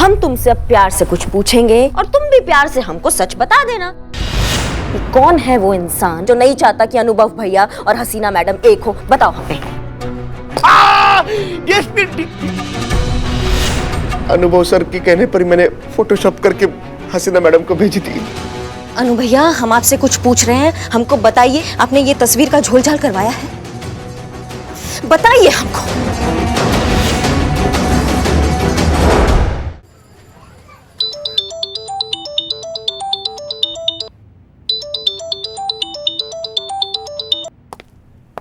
हम तुमसे अब प्यार से कुछ पूछेंगे और तुम भी प्यार से हमको सच बता देना कि कौन है वो इंसान जो नहीं चाहता कि अनुभव भैया और हसीना मैडम एक हो। बताओ हमें। अनुभव सर के कहने पर मैंने फोटोशॉप करके हसीना मैडम को भेजी थी। अनु भैया, हम आपसे कुछ पूछ रहे हैं, हमको बताइए, आपने ये तस्वीर का झोलझाल करवाया है? बताइए हमको।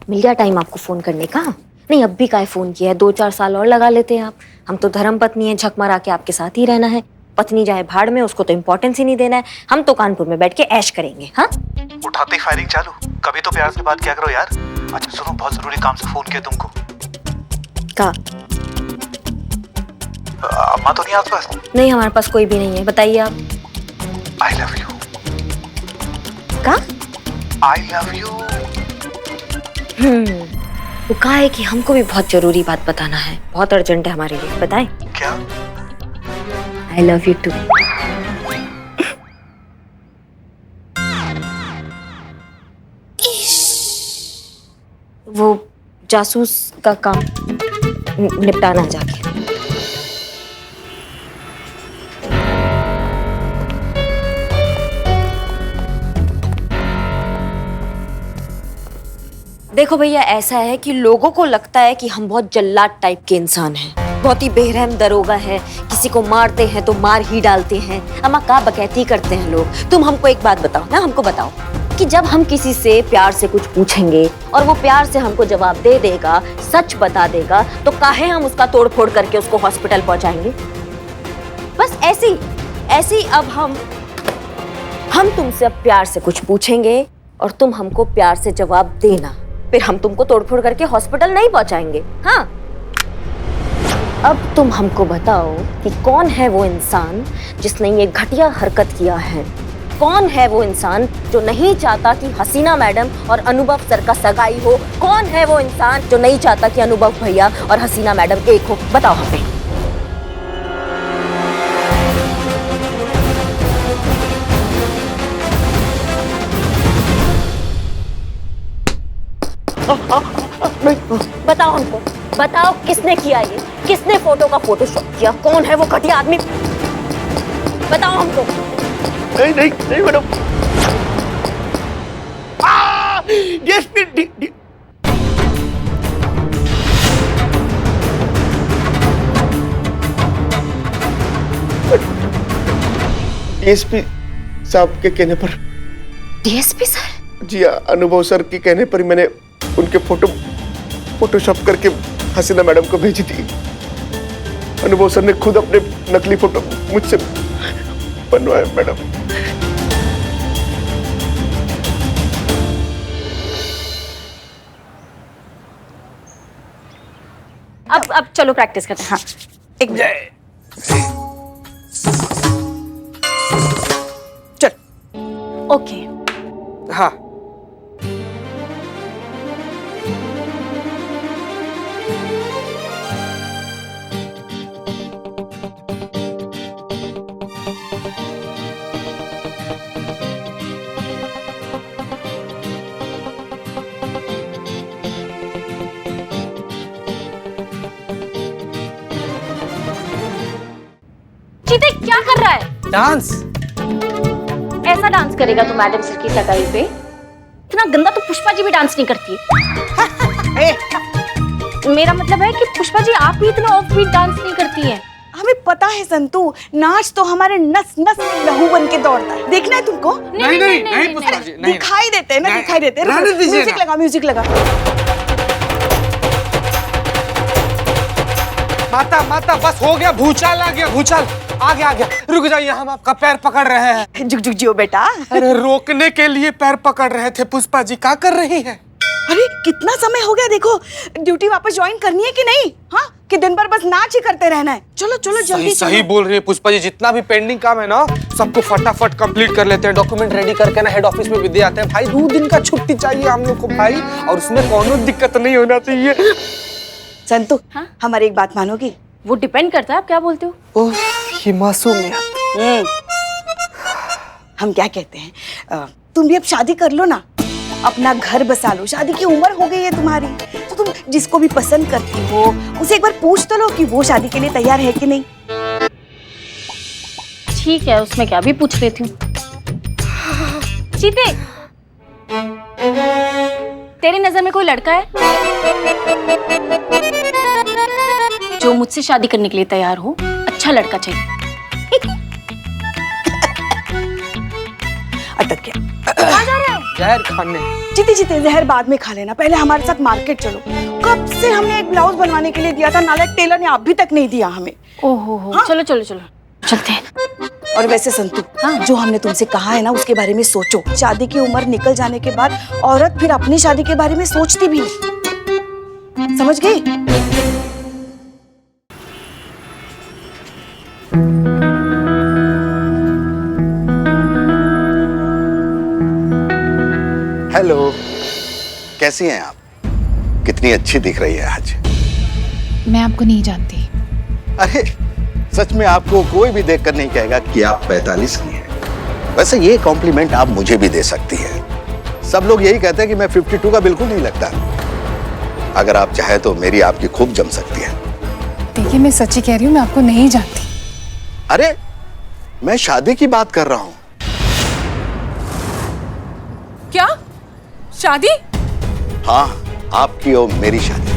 मिल गया टाइम आपको फोन करने का? नहीं, अब भी काहे फोन किया है? 2-4 साल और लगा लेते हैं आप। हम तो धर्म पत्नी है, झक मारा के आपके साथ ही रहना है। पत्नी जाए भाड़ में, उसको तो इम्पोर्टेंस ही नहीं देना है। हम तो कानपुर में बैठ के ऐश करेंगे। हाँ, उठाते ही फायरिंग चालू। कभी तो प्यार से बात किया करो यार। अच्छा सुनो, बहुत जरूरी काम से फोन किया तुमको। का? अम्मा तो नहीं आसपास? नहीं, हमारे पास कोई भी नहीं है। बताइए आप। I love you. का? I love you. वो कहा है कि हमको भी बहुत जरूरी बात बताना है, बहुत अर्जेंट है हमारे लिए। बताएं? क्या? I love you too. वो जासूस का काम निपटाना जाके। देखो भैया, ऐसा है कि लोगों को लगता है कि हम बहुत जल्लाद टाइप के इंसान हैं, बहुत ही बेरहम दरोगा है, किसी को मारते हैं तो मार ही डालते हैं, अम्मा का बकैती करते हैं लोग। तुम हमको एक बात बताओ ना, हमको बताओ कि जब हम किसी से प्यार से कुछ पूछेंगे और वो प्यार से हमको जवाब दे देगा, सच बता देगा, तो काहे हम उसका तोड़ फोड़ करके उसको हॉस्पिटल पहुंचाएंगे? बस ऐसी अब हम तुमसे अब प्यार से कुछ पूछेंगे और तुम हमको प्यार से जवाब देना, फिर हम तुमको तोड़फोड़ करके हॉस्पिटल नहीं पहुंचाएंगे। हाँ, अब तुम हमको बताओ कि कौन है वो इंसान जिसने ये घटिया हरकत किया है? कौन है वो इंसान जो नहीं चाहता कि हसीना मैडम और अनुभव सर का सगाई हो? कौन है वो इंसान जो नहीं चाहता कि अनुभव भैया और हसीना मैडम एक हो? बताओ हमें। बताओ हमको, बताओ किसने किया ये? किसने फोटो का फोटोशॉप किया? कौन है वो घटिया आदमी? बताओ हमको। नहीं नहीं नहीं मैडम। डीएसपी साहब के कहने पर। DSP sir? जी, अनुभव सर के कहने पर मैंने उनके फोटोशॉप करके हसीना मैडम को भेजी थी। अनुभव सर ने खुद अपने नकली फोटो मुझसे बनवाए मैडम। अब चलो प्रैक्टिस करते हैं। हाँ, एक मिनट। चल। ओके। हाँ, चीते क्या कर रहा है? डांस। ऐसा डांस करेगा तो मैडम सर की सगाई पे? इतना गंदा तो पुष्पा जी भी डांस नहीं करती है। मेरा मतलब है कि पुष्पा जी आप भी इतना ऑफ बीट डांस नहीं करती हैं। हमें पता है संतू, नाच तो हमारे नस नस में लहू बन के दौड़ता है। देखना है तुमको? नहीं पुष्पा जी, नहीं। दिखाई देते हैं ना, दिखाई देते हैं। म्यूजिक लगा, म्यूजिक लगा। माता माता बस हो गया, भूचाल आ गया, भूचाल आ गया। रुक जाइए, हम आपका पैर पकड़ रहे हैं। जुग जुग जियो बेटा। अरे रोकने के लिए पैर पकड़ रहे थे। पुष्पा जी क्या कर रही है? अरे कितना समय हो गया, देखो ड्यूटी वापस ज्वाइन करनी है कि नहीं? हाँ, कि दिन भर बस नाच ही करते रहना है? चलो चलो जल्दी। सही बोल रही है पुष्पा जी, जितना भी पेंडिंग काम है ना सबको फटाफट कंप्लीट कर लेते हैं। डॉक्यूमेंट रेडी करके ना हेड ऑफिस में भी दे आते हैं। भाई 2 दिन का छुट्टी चाहिए हम लोग को भाई, और उसमें कोनो दिक्कत नहीं होना चाहिए। संतू, हमारी एक बात मानोगी? वो डिपेंड करता है आप क्या बोलते हो। ये मासूमियत। हम क्या कहते हैं, तुम भी अब शादी कर लो ना, अपना घर बसा लो, शादी की उम्र हो गई है तुम्हारी, तो तुम जिसको भी पसंद करती हो उसे एक बार पूछ तो लो कि वो शादी के लिए तैयार है कि नहीं। ठीक है, उसमें क्या, भी पूछ लेती हूँ। चीते, तेरी नजर में कोई लड़का है जो मुझसे शादी करने के लिए तैयार हो? अच्छा लड़का चाहिए। अटक गया। कहाँ जा रहा है? जहर खाने। जीते जीते जहर बाद में खा लेना, पहले हमारे साथ मार्केट चलो। कब से हमने एक ब्लाउज बनवाने के लिए दिया था, नालायक टेलर ने अभी तक नहीं दिया हमें। ओहो हो, हाँ? चलो चलो चलो चलते हैं। और वैसे संतू, जो हमने तुमसे कहा है ना उसके बारे में सोचो। शादी की उम्र निकल जाने के बाद औरत फिर अपनी शादी के बारे में सोचती भी नहीं, समझ गई? हेलो, कैसी हैं आप? कितनी अच्छी दिख रही है आज। मैं आपको नहीं जानती। अरे सच में आपको कोई भी देखकर नहीं कहेगा कि आप 45 की हैं। वैसे ये कॉम्प्लीमेंट आप मुझे भी दे सकती हैं। सब लोग यही कहते हैं कि मैं 52 का बिल्कुल नहीं लगता। अगर आप चाहे तो मेरी आपकी खूब जम सकती है। देखिए, मैं सच्ची कह रही हूँ, मैं आपको नहीं जानती। अरे मैं शादी की बात कर रहा हूँ। क्या शादी? हाँ, आपकी और मेरी शादी।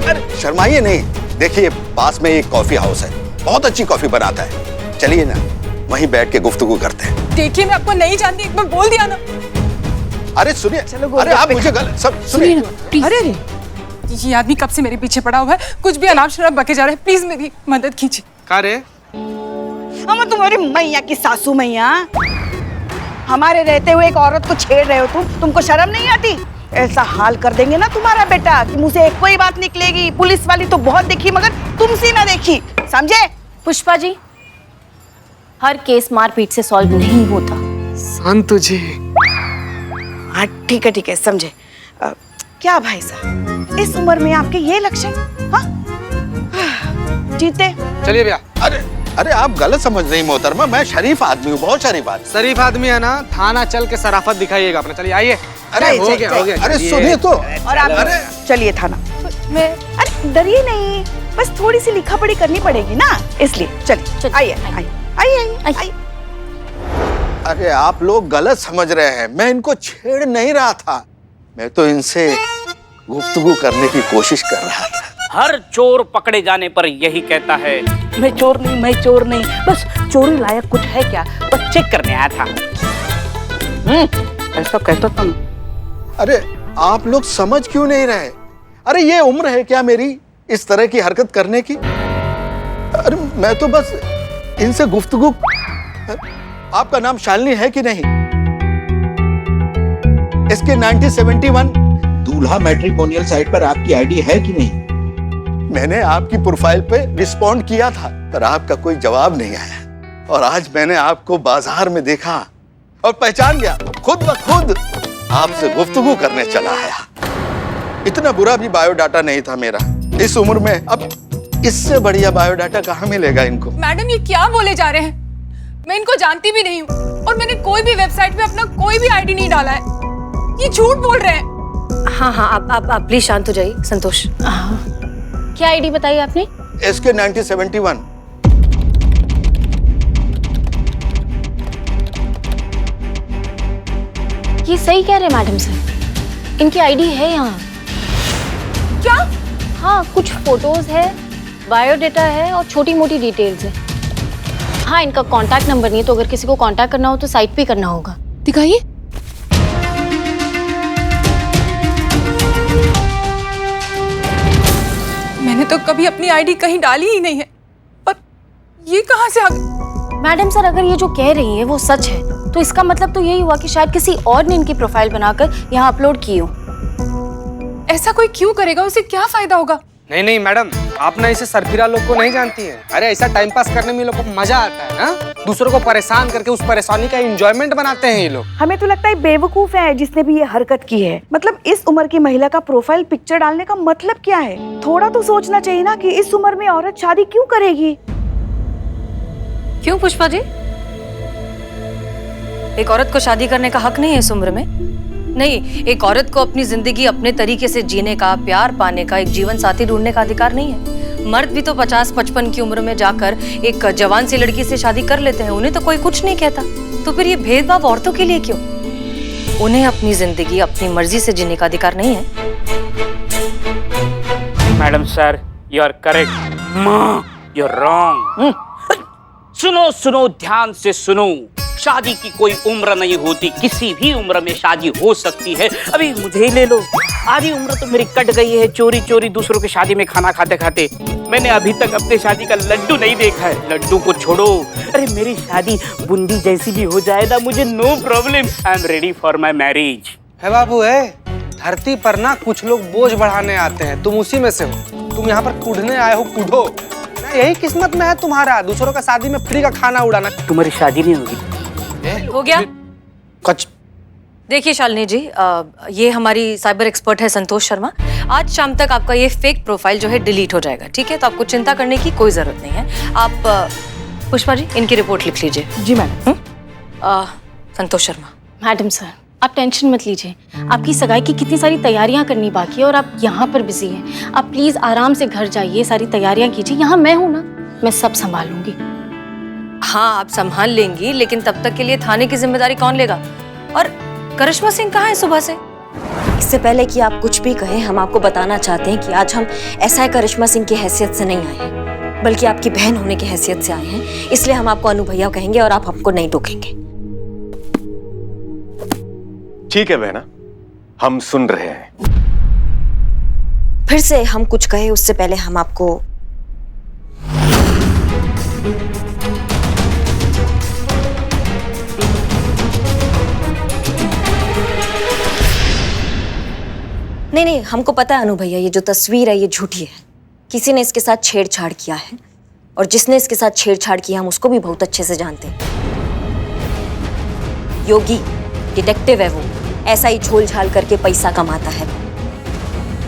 अरे शर्माइए नहीं, देखिए पास में एक कॉफी हाउस है, बहुत अच्छी कॉफी बनाता है। चलिए ना, वहीं बैठ के गुफ्तगू करते हैं। देखिए, मैं आपको नहीं जानती, एक बार बोल दिया ना। अरे सुनिए, अरे आप मुझे गलत सब सुनिए। अरे ये आदमी कब से मेरे पीछे पड़ा हुआ है, कुछ भी अनाप शनाप बके जा रहा है। प्लीज मेरी मदद कीजिए। का रे? हम तुम्हारी मैया की सासू मैया, हमारे रहते हुए एक औरत को छेड़ रहे हो तुमको शर्म नहीं आती? ऐसा हाल कर देंगे ना तुम्हारा बेटा कि मुझसे एक कोई बात निकलेगी। पुलिस वाली तो बहुत देखी मगर तुमसे ना देखी, समझे? पुष्पा जी, हर केस मारपीट से सॉल्व नहीं होता। संतु जी। हाँ ठीक है समझे। क्या भाई साहब, इस उम्र में आपके ये लक्षण? हाँ जीते। चलिए भैया। अरे आप गलत समझ रही मोहतरमा, मैं शरीफ आदमी हूँ, बहुत शरीफ आदमी। शरीफ आदमी है ना, थाना चल के शराफत दिखाइएगा अपना। चलिए आइए। अरे हो गया। अरे सुनिए तो। और आप चलिए थाना। मैं अरे डरिए नहीं, बस थोड़ी सी लिखा पढ़ी करनी पड़ेगी ना, इसलिए चलिए आइए। अरे आप लोग गलत समझ रहे हैं, मैं इनको छेड़ नहीं रहा था, मैं तो इनसे गुफ्तगू करने की कोशिश कर रहा था। हर चोर पकड़े जाने पर यही कहता है, मैं चोर नहीं, बस चोरी लायक कुछ है क्या, बस चेक करने आया था। ऐसा कहता था। अरे आप लोग समझ क्यों नहीं रहे? अरे ये उम्र है क्या मेरी इस तरह की हरकत करने की? अरे मैं तो बस इनसे गुफ्तगू। आपका नाम शालिनी है कि नहीं? इसके 1971 दूल्हा मैट्रिमोनियल साइट पर आपकी आईडी है कि नहीं? मैंने आपकी प्रोफाइल पे रिस्पॉन्ड किया था, पर आपका कोई जवाब नहीं आया। और आज मैंने आपको बाजार में देखा और पहचान गया, खुद ब खुद आपसे गुफ्तगू करने चला आया। इतना बुरा भी बायोडाटा नहीं था मेरा इस उम्र में। अब इससे बढ़िया बायोडाटा कहाँ मिलेगा इनको? मैडम, ये क्या बोले जा रहे हैं? मैं इनको जानती भी नहीं हूँ और मैंने कोई भी वेबसाइट पे अपना कोई भी आईडी नहीं डाला है। ये झूठ बोल रहे हैं। हाँ आप प्लीज शांत हो जाइए। संतोष, क्या आईडी बताई आपने? SK 1971। ये सही कह रहे मैडम सर, इनकी आईडी है यहाँ। क्या? हाँ, कुछ फोटोज है, बायोडाटा है और छोटी मोटी डिटेल्स है। हाँ, इनका कांटेक्ट नंबर नहीं है, तो अगर किसी को कांटेक्ट करना हो तो साइट पे करना होगा। दिखाइए। मैंने तो कभी अपनी आईडी कहीं डाली ही नहीं है, पर ये कहाँ से आ गई? मैडम सर, अगर ये जो कह रही है वो सच है तो इसका मतलब तो यही हुआ कि शायद किसी और ने इनकी प्रोफाइल बनाकर यहाँ अपलोड की हो। ऐसा कोई क्यों करेगा? उसे क्या फायदा होगा? नहीं मैडम, आप ना इसे सरफिरा लोग को नहीं जानती हैं। अरे ऐसा टाइम पास करने में लोग को मजा आता है ना, दूसरों को परेशान करके उस परेशानी का एंजॉयमेंट बनाते हैं ये लोग। हमें तो लगता है बेवकूफ है जिसने भी ये हरकत की है। मतलब इस उम्र की महिला का प्रोफाइल पिक्चर डालने का मतलब क्या है? थोड़ा तो सोचना चाहिए ना कि इस उम्र में औरत शादी क्यों करेगी। क्यों पुष्पा जी? एक औरत को शादी करने का हक नहीं है इस उम्र में? नहीं, एक औरत को अपनी जिंदगी अपने तरीके से जीने का, प्यार पाने का, एक जीवन साथी ढूंढने का अधिकार नहीं है। मर्द भी तो 50-55 की उम्र में जाकर एक जवान सी लड़की से शादी कर लेते हैं, उन्हें तो कोई कुछ नहीं कहता। तो फिर ये भेदभाव औरतों के लिए क्यों? उन्हें अपनी जिंदगी अपनी मर्जी से जीने का अधिकार नहीं है? Madam sir, you are correct, माँ यू आर रॉन्ग। सुनो सुनो, ध्यान से सुनो। शादी की कोई उम्र नहीं होती, किसी भी उम्र में शादी हो सकती है। अभी मुझे ही ले लो, आधी उम्र तो मेरी कट गई है चोरी चोरी दूसरों की शादी में खाना खाते खाते। मैंने अभी तक अपने शादी का लड्डू नहीं देखा है। लड्डू को छोड़ो, अरे मेरी शादी बूंदी जैसी भी हो जाए ना, मुझे no problem. I am ready for my marriage. है बाबू है, धरती पर ना कुछ लोग बोझ बढ़ाने आते हैं, तुम उसी में से हो। तुम यहाँ पर कूदने आए हो, कूदो। यही किस्मत में है तुम्हारा, दूसरों का शादी में फ्री का खाना उड़ाना। तुम्हारी शादी नहीं होगी? हो गया? कुछ देखिए शालिनी जी, ये हमारी साइबर एक्सपर्ट है संतोष शर्मा। आज शाम तक आपका ये फेक प्रोफाइल जो है डिलीट हो जाएगा, ठीक है? तो आपको चिंता करने की कोई जरूरत नहीं है। आप पुष्पा जी इनकी रिपोर्ट लिख लीजिए। जी madam. Santosh Sharma. Madam sir, आप टेंशन मत लीजिए। आपकी सगाई की कितनी सारी तैयारियां करनी बाकी है और आप यहाँ पर बिजी हैं। आप प्लीज आराम से घर जाइए, सारी तैयारियां कीजिए। यहाँ मैं हूँ ना, मैं सब संभालूंगी। हाँ, आप संभाल लेंगी, लेकिन तब तक के लिए थाने की जिम्मेदारी कौन लेगा? और करिश्मा सिंह कहाँ है सुबह से? इससे पहले कि आप कुछ भी कहें, हम आपको बताना चाहते हैं कि आज हम SI करिश्मा सिंह की हैसियत से नहीं आए हैं, बल्कि आपकी बहन होने की हैसियत से आए हैं। इसलिए हम आपको अनु भैया कहेंगे और आप हमको नहीं टोकेंगे। ठीक है बहना, हम सुन रहे हैं। फिर से हम कुछ कहे उससे पहले हम आपको नहीं, हमको पता है अनु भैया, ये जो तस्वीर है ये झूठी है। किसी ने इसके साथ छेड़छाड़ किया है, और जिसने इसके साथ छेड़छाड़ किया हम उसको भी बहुत अच्छे से जानते हैं। योगी डिटेक्टिव है वो, ऐसा ही झोल झाल करके पैसा कमाता है।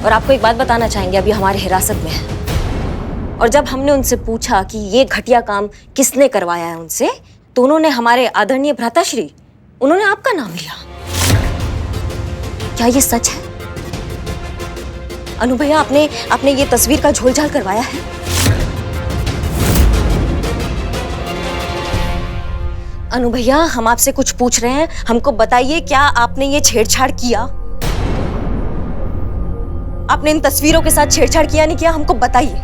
और आपको एक बात बताना चाहेंगे, अभी हमारे हिरासत में है। और जब हमने उनसे पूछा कि ये घटिया काम किसने करवाया है उनसे, तो उन्होंने हमारे आदरणीय भ्राताश्री, उन्होंने आपका नाम लिया। क्या ये सच है अनु भैया? आपने ये तस्वीर का झोलझाल करवाया है? अनु भैया, हम आपसे कुछ पूछ रहे हैं, हमको बताइए, क्या आपने ये छेड़छाड़ किया? आपने इन तस्वीरों के साथ छेड़छाड़ किया नहीं किया? हमको बताइए,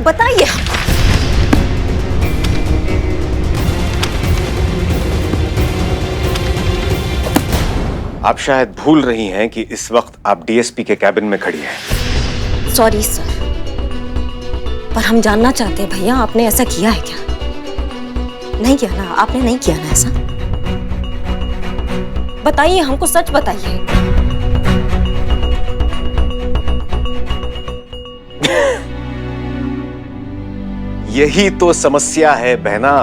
बताइए। आप शायद भूल रही हैं कि इस वक्त आप DSP के कैबिन में खड़ी हैं। सॉरी सर, पर हम जानना चाहते हैं भैया, आपने ऐसा किया है क्या? नहीं किया ना? आपने नहीं किया ना ऐसा? बताइए, हमको सच बताइए। यही तो समस्या है बहना,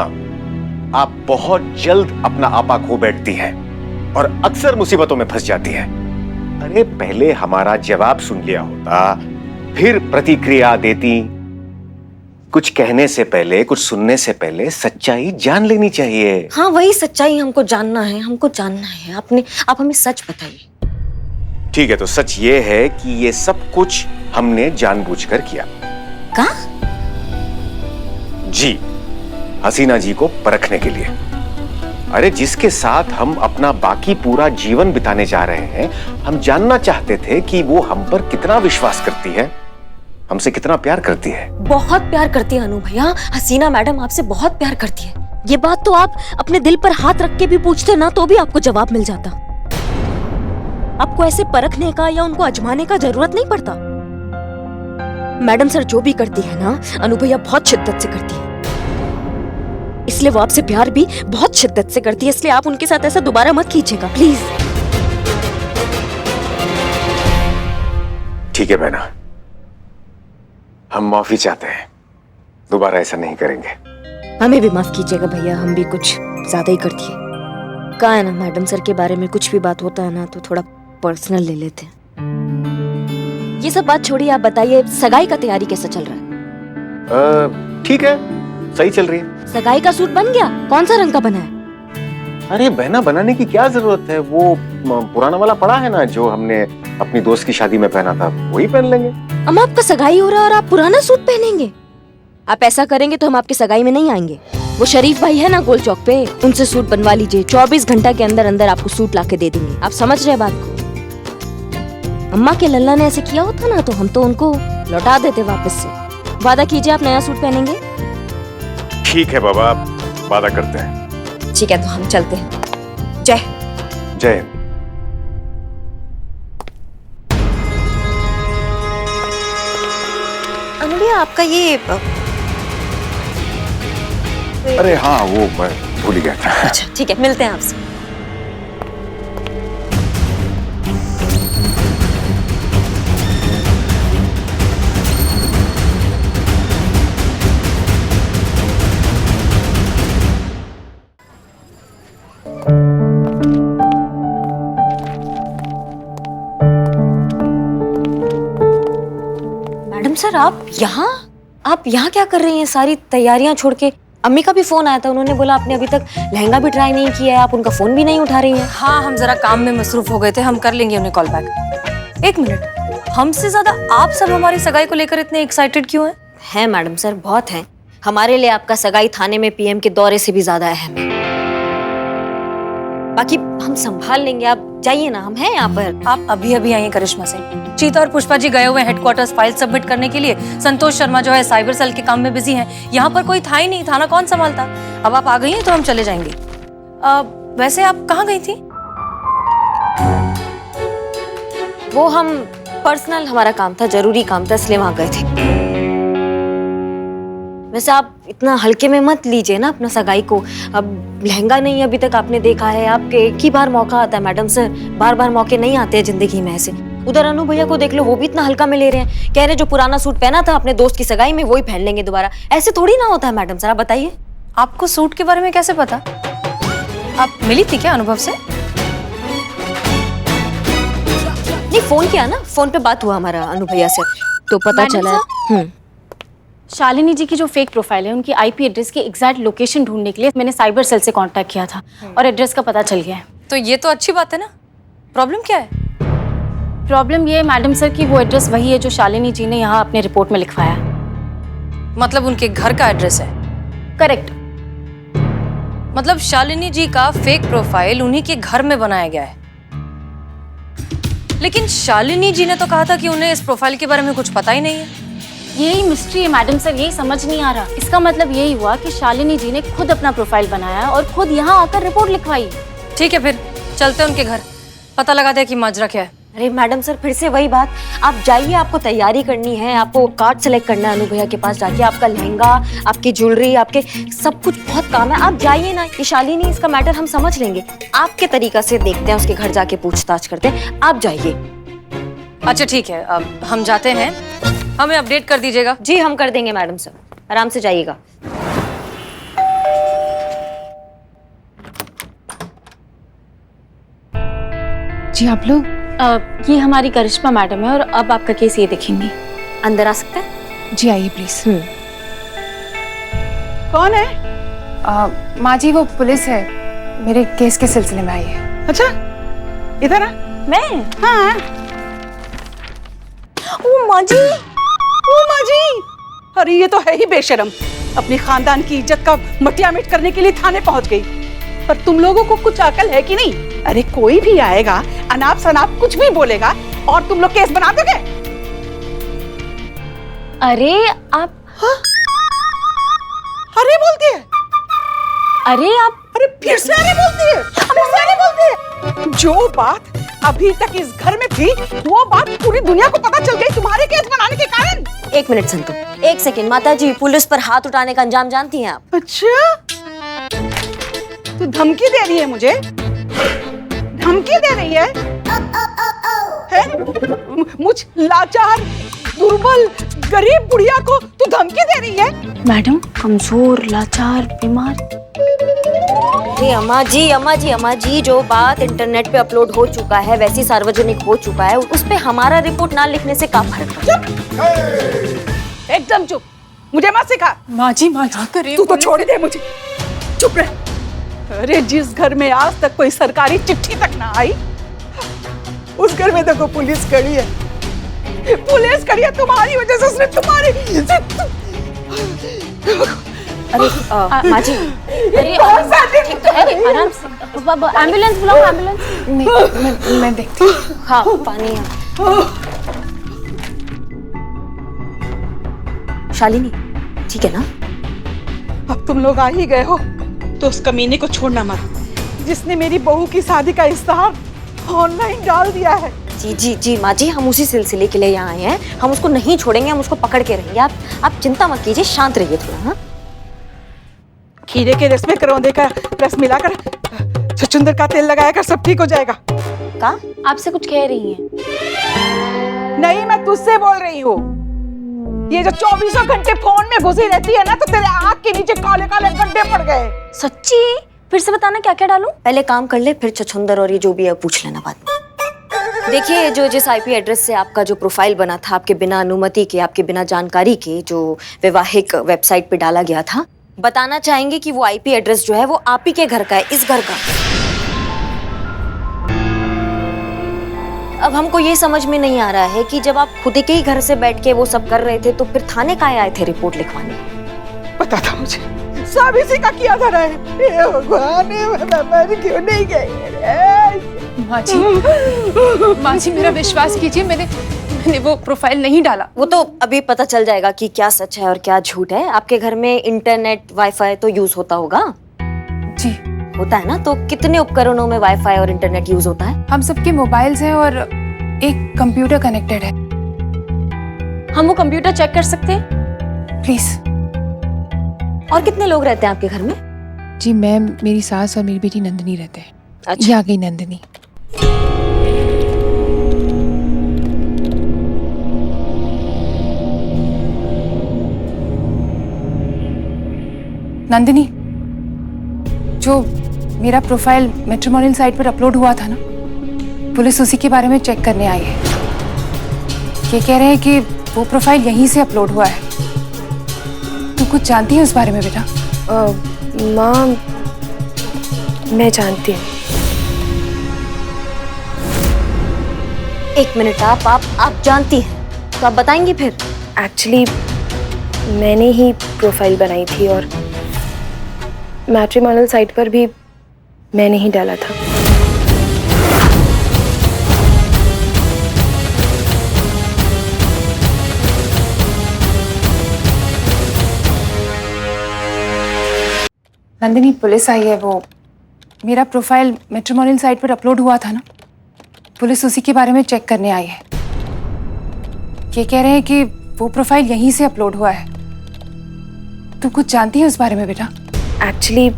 आप बहुत जल्द अपना आपा खो बैठती हैं और अक्सर मुसीबतों में फंस जाती हैं। अरे पहले हमारा जवाब सुन लिया होता, फिर प्रतिक्रिया देती। कुछ कहने से पहले, कुछ सुनने से पहले सच्चाई जान लेनी चाहिए। हाँ, वही सच्चाई हमको जानना है, हमको जानना है। आप हमें सच बताइए। ठीक है, तो सच ये है कि ये सब कुछ हमने जानबूझकर किया। क्या? जी, हसीना जी को परखने के लिए। अरे जिसके साथ हम अपना बाकी पूरा जीवन बिताने जा रहे हैं, हम जानना चाहते थे कि वो हम पर कितना विश्वास करती है, हमसे कितना प्यार करती है। बहुत प्यार करती है अनु भैया, हसीना मैडम आपसे बहुत प्यार करती है। ये बात तो आप अपने दिल पर हाथ रख के भी पूछते ना, तो भी आपको जवाब मिल जाता। आपको ऐसे परखने का या उनको आजमाने का जरूरत नहीं पड़ता। मैडम सर जो भी करती है ना, अनु भैया बहुत शिद्दत से करती है, इसलिए वो आपसे प्यार भी बहुत शिद्दत से करती है। इसलिए आप उनके साथ ऐसा दोबारा मत कीजिएगा प्लीज। ठीक है बहना, हम माफी चाहते हैं, दोबारा ऐसा नहीं करेंगे। हमें भी माफ कीजिएगा भैया, हम भी कुछ ज्यादा ही कर दिए। कहा है ना, मैडम सर के बारे में कुछ भी बात होता है ना तो थोड़ा पर्सनल ले लेते हैं। ये सब बात छोड़िए, आप बताइए सगाई का तैयारी कैसा चल रहा है? ठीक है, सही चल रही है। सगाई का सूट बन गया? कौन सा रंग का बना है? अरे बहना, बनाने की क्या जरूरत है, वो पुराना वाला पड़ा है ना जो हमने अपनी दोस्त की शादी में पहना था, वही पहन लेंगे। अम्मा आपका सगाई हो रहा है और आप पुराना सूट पहनेंगे? आप ऐसा करेंगे तो हम आपकी सगाई में नहीं आएंगे। वो शरीफ भाई है ना गोल चौक पे, उनसे सूट बनवा लीजिए। 24 घंटा के अंदर अंदर आपको सूट लाके दे देंगे। आप समझ रहे बात को? अम्मा के लल्ला ने ऐसे किया होता ना तो हम तो उनको लौटा देते वापस से। वादा कीजिए आप नया सूट पहनेंगे। ठीक है बाबा, वादा करते हैं। ठीक है तो हम चलते हैं। जय जय। अनुलिया आपका ये अरे हाँ, वो मैं भूल ही गया था। अच्छा ठीक है, मिलते हैं आपसे। मैडम सर आप यहाँ क्या कर रही हैं? सारी तैयारियां छोड़ के। अम्मी का भी फोन आया था, उन्होंने बोला आपने अभी तक लहंगा भी ट्राई नहीं किया है, आप उनका फोन भी नहीं उठा रही हैं। हाँ, हम जरा काम में मसरूफ हो गए थे, हम कर लेंगे उन्हें कॉल बैक। एक मिनट, हमसे ज्यादा आप सब हमारी सगाई को लेकर इतने एक्साइटेड क्यों हैं? हैं मैडम सर, बहुत हैं। हमारे लिए आपका सगाई थाने में पीएम के दौरे से भी ज्यादा अहम है। बाकी हम संभाल लेंगे, आप जाइए ना, हम हैं यहाँ पर। आप अभी अभी आई हैं करिश्मा से। चीता और पुष्पा जी गए हुए हेडक्वार्टर्स फाइल सबमिट करने के लिए। संतोष शर्मा जो है साइबर सेल के काम में बिजी हैं। यहाँ पर कोई था ही नहीं, थाना कौन संभालता। अब आप आ गई हैं तो हम चले जाएंगे। वैसे आप कहाँ गई थी? वो हम पर्सनल, हमारा काम था, जरूरी काम था, इसलिए वहां गए थे। वैसे आप इतना हल्के में मत लीजिए ना अपना सगाई को। अब लहंगा नहीं अभी तक आपने देखा है, आपके एक ही बार मौका आता है मैडम सर, बार बार मौके नहीं आते हैं जिंदगी में ऐसे। उधर अनु भैया को देख लो, वो भी इतना हल्का में ले रहे हैं, कह रहे जो पुराना सूट पहना था अपने दोस्त की सगाई में वही पहन लेंगे दोबारा। ऐसे थोड़ी ना होता है मैडम सर, आप बताइए। आपको सूट के बारे में कैसे पता? आप मिली थी क्या अनुभव से? नहीं, फोन किया ना, फोन पे बात हुआ हमारा अनु भैया से, तो पता चला। शालिनी जी की जो फेक प्रोफाइल है, उनकी आईपी एड्रेस की एग्जैक्ट लोकेशन ढूंढने के लिए मैंने साइबर सेल से कांटेक्ट किया था और एड्रेस का पता चल गया है। तो ये तो अच्छी बात है ना। प्रॉब्लम क्या है? प्रॉब्लम ये है मैडम सर कि वो एड्रेस वही है जो शालिनी जी ने यहाँ अपने रिपोर्ट में लिखवाया। मतलब उनके घर का एड्रेस है? करेक्ट। मतलब शालिनी जी का फेक प्रोफाइल उन्हीं के घर में बनाया गया है। लेकिन शालिनी जी ने तो कहा था कि उन्हें इस प्रोफाइल के बारे में कुछ पता ही नहीं है। यही मिस्ट्री है मैडम सर, यही समझ नहीं आ रहा। इसका मतलब यही हुआ कि शालिनी जी ने खुद अपना प्रोफाइल बनाया और खुद यहाँ आकर रिपोर्ट लिखवाई। ठीक है, फिर चलते हैं उनके घर, पता लगाते हैं कि माजरा क्या है। अरे मैडम सर, फिर से वही बात। आप जाइए, आपको तैयारी करनी है, आपको कार्ड सेलेक्ट करना है अनु भैया के पास जाके, आपका लहंगा, आपकी ज्वेलरी, आपके सब कुछ बहुत काम है। आप जाइए ना, ये शालिनी, इसका मैटर हम समझ लेंगे। आपके तरीका से देखते हैं, उसके घर जाके पूछताछ करते हैं। आप जाइए। अच्छा ठीक है, अब हम जाते हैं, हमें अपडेट कर दीजिएगा। जी हम कर देंगे मैडम सर, आराम से जाइएगा। जी आप लोग? ये हमारी करिश्मा मैडम है और अब आपका केस ये देखेंगी। अंदर आ सकते हैं? जी आइए प्लीज। कौन है? माँ जी वो पुलिस है, मेरे केस के सिलसिले में आई है। अच्छा, इधर आ। मैं? हाँ। ओ माँ जी, ओ माँ जी, अरे ये तो है ही बेशरम, अपने खानदान की इज्जत का मटिया मिट करने के लिए थाने पहुंच गई। पर तुम लोगों को कुछ अकल है कि नहीं? अरे कोई भी आएगा, अनाप शनाप कुछ भी बोलेगा और तुम लोग केस बना दोगे। अरे आप अरे बोलती है। अरे आप अरे फिर से अरे बोलती है, फिर से अरे बोलती है। जो बात अभी तक इस घर में थी, वो बात पूरी दुनिया को पता चल गई तुम्हारे केस बनाने के कारण। एक मिनट संतु, एक सेकंड। माता जी, पुलिस पर हाथ उठाने का अंजाम जानती हैं आप? अच्छा, तू धमकी दे रही है मुझे? धमकी दे रही है? मुझ लाचार, दुर्बल, गरीब बुढ़िया को तू धमकी दे रही है? मैडम, कमजोर, लाचार, बीमार। अरे अम्मा जी, जो बात इंटरनेट पे अपलोड हो चुका है, वैसी सार्वजनिक हो चुका है, उस पे हमारा रिपोर्ट ना लिखने से क्या फर्क पड़ता? एकदम चुप। मुझे मत सिखा। माँ जी करे। तू तो छोड़ दे मुझे, चुप रह। अरे जिस घर में आज तक कोई सरकारी चिट्ठी तक ना आई, उस घर में देखो पुलिस खड़ी है। पुलिस खड़ी है तुम्हारी वजह से, उसने तुम्हारी अरे माँ जी, अरे आराम से, एम्बुलेंस बुलाओ, एम्बुलेंस। मैं देखती हूँ। हाँ पानी है। शालिनी ठीक है ना? अब तुम लोग आ ही गए हो तो उस कमीने को छोड़ना मत, जिसने मेरी बहू की शादी का इश्तेहार ऑनलाइन डाल दिया है। जी जी जी माँ जी, हम उसी सिलसिले के लिए यहाँ आए हैं। हम उसको नहीं छोड़ेंगे, हम उसको पकड़ के रहेंगे। आप चिंता मत कीजिए, शांत रहिए थोड़ा। हाँ, खीरे के रस में करौंदे का रस मिलाकर छछूंदर का तेल लगाया कर, सब ठीक हो जाएगा। का आपसे कुछ कह रही हैं? नहीं, मैं तुझसे बोल रही हूँ। ये जो 24 घंटे फोन में घुसी रहती है ना, तो तेरे आँख के नीचे काले काले गड्ढे पड़ गए। सच्ची? फिर से बताना क्या क्या डालूं? पहले काम कर ले, फिर छछूंदर और ये जो भी है पूछ लेना बाद में। देखिए, जो जिस आईपी एड्रेस से आपका जो प्रोफाइल बना था, आपके बिना अनुमति के, आपके बिना जानकारी के, जो वैवाहिक वेबसाइट पे डाला गया था, बताना चाहेंगे कि वो आईपी एड्रेस जो है वो आप ही के घर का है, इस घर का। अब हमको ये समझ में नहीं आ रहा है कि जब आप खुद के ही घर से बैठ के वो सब कर रहे थे, तो फिर थाने काहे आए थे रिपोर्ट लिखवाने? पता था मुझे, सब इसी का किया धरा है। हे भगवान, मैं मर क्यों नहीं गई? माँ जी मेरा विश्वास कीजिए, मैंने वो प्रोफाइल नहीं डाला। वो तो अभी पता चल जाएगा कि क्या सच है और क्या झूठ है। आपके घर में इंटरनेट वाईफाई तो यूज होता होगा? जी होता है ना। तो कितने उपकरणों में वाईफाई और इंटरनेट यूज होता है? हम सबके मोबाइल्स हैं और एक कंप्यूटर कनेक्टेड है। हम वो कंप्यूटर चेक कर सकते हैं प्लीज? और कितने लोग रहते हैं आपके घर में? जी मैं, मेरी सास और मेरी बेटी नंदिनी रहते हैं। अच्छा। ये आ गई नंदिनी। नंदिनी, जो मेरा प्रोफाइल मैट्रिमोनियल साइट पर अपलोड हुआ था ना, पुलिस उसी के बारे में चेक करने आई है। ये कह रहे हैं कि वो प्रोफाइल यहीं से अपलोड हुआ है। तू कुछ जानती है उस बारे में बेटा? माँ, मैं जानती हूँ। एक मिनट, आप जानती हैं तो आप बताएंगी फिर? एक्चुअली मैंने ही प्रोफाइल बनाई थी और मैट्रिमोनियल साइट पर भी मैंने ही डाला था। नंदिनी, पुलिस आई है। वो मेरा प्रोफाइल मैट्रिमोनियल साइट पर अपलोड हुआ था ना, पुलिस उसी के बारे में चेक करने आई है। ये कह रहे हैं कि वो प्रोफाइल यहीं से अपलोड हुआ है। तू कुछ जानती है उस बारे में बेटा? एक्चुअली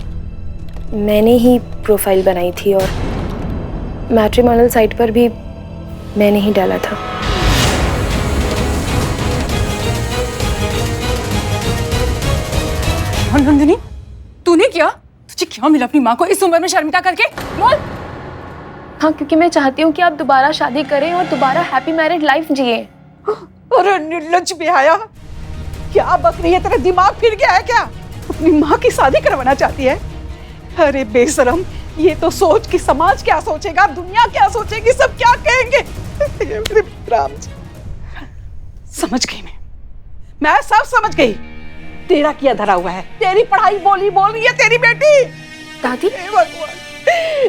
मैंने ही प्रोफाइल बनाई थी और मैट्रिमोनियल साइट पर भी मैंने ही डाला था। नंदिनी, तूने क्या? तुझे क्या मिला अपनी माँ को इस उम्र में शर्मिंदा करके? बोल। हाँ, क्योंकि मैं चाहती हूँ कि आप दोबारा शादी करें और दोबारा हैप्पी मैरिड लाइफ जिए। अरे निर्लज्ज बेहया, क्या बक रही है? तेरा दिमाग फिर गया है क्या? अपनी माँ की शादी करवाना चाहती है? अरे बेशरम, ये तो सोच कि समाज क्या सोचेगा, दुनिया क्या सोचेगी, सब क्या कहेंगे। मेरे राम जी, समझ गई मैं सब समझ गई। तेरा किया धरा हुआ है, तेरी पढ़ाई बोल रही है तेरी बेटी। दादी, भगवान,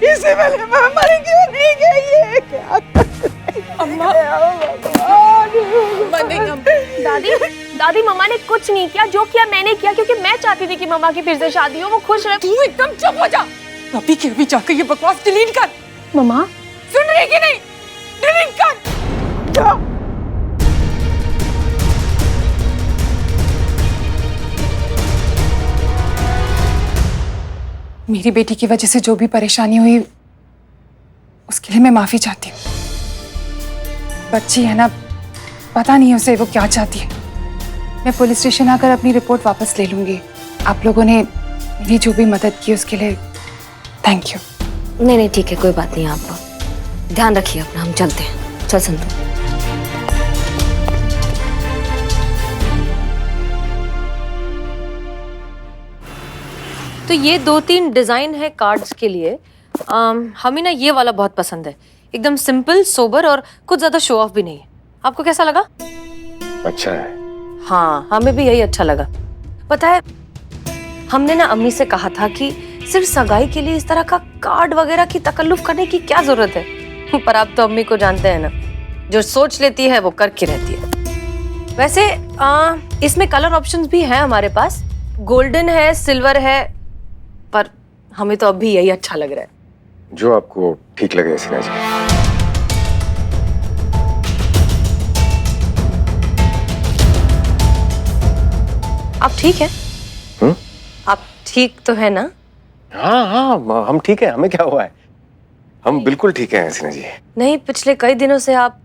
इससे पहले मैं मर क्यों नहीं गई? ये क्या? अम्मा, दादी मम्मा ने कुछ नहीं किया। जो किया मैंने किया, क्योंकि मैं चाहती थी कि मम्मा की फिर से शादी हो, वो खुश रहे। तू एकदम चुप हो जा। अभी के अभी जाकर ये बकवास डिलीट कर। मम्मा सुन रही कि नहीं? डिलीट कर। जा। मेरी बेटी की वजह से जो भी परेशानी हुई, उसके लिए मैं माफी चाहती हूँ। बच्ची है ना, पता नहीं उसे वो क्या चाहती है। मैं पुलिस स्टेशन आकर अपनी रिपोर्ट वापस ले लूंगी। आप लोगों ने मेरी जो भी मदद की उसके लिए थैंक यू। नहीं ठीक है, कोई बात नहीं। आप ध्यान रखिए अपना, हम चलते हैं। चल संतू। तो ये 2-3 डिजाइन है कार्ड्स के लिए। हमें ना ये वाला बहुत पसंद है, एकदम सिंपल, सोबर और कुछ ज्यादा शो ऑफ भी नहीं है। आपको कैसा लगा? अच्छा है। हाँ, हमें भी यही अच्छा लगा। पता है, हमने ना अम्मी से कहा था कि सिर्फ सगाई के लिए इस तरह का कार्ड वगैरह की तकल्लुफ करने की क्या जरूरत है, पर आप तो अम्मी को जानते हैं ना, जो सोच लेती है वो करके रहती है। वैसे इसमें कलर ऑप्शंस भी हैं हमारे पास, गोल्डन है, सिल्वर है, पर हमें तो अभी यही अच्छा लग रहा है। जो आपको ठीक लगे हसीना जी। आप ठीक हैं? आप ठीक तो है ना? हाँ हाँ, हम ठीक है। हमें क्या हुआ है? हम बिल्कुल ठीक है हसीना जी। नहीं, पिछले कई दिनों से आप